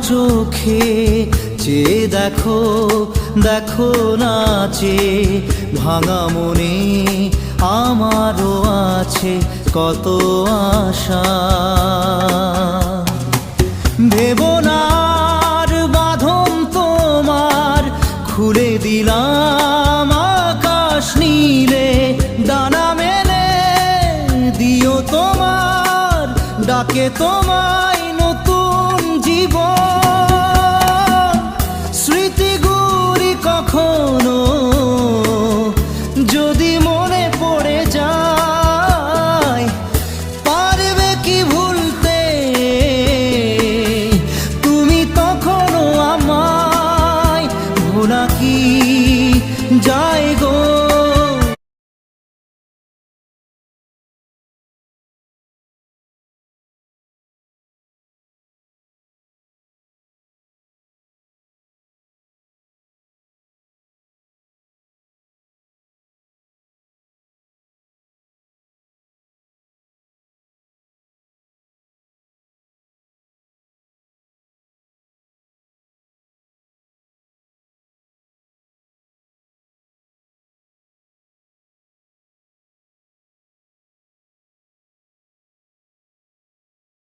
চোখে চেয়ে দেখো, দেখো নাচে ভাঙা মনে আমারও আছে কত আশা। ভেবনার বাঁধন তোমার খুলে দিলাম আকাশ নীলে, ডানা মেলে দিও তোমার ডাকে তোমায় নতুন জীবন। স্মৃতিগুলি কখনো যদি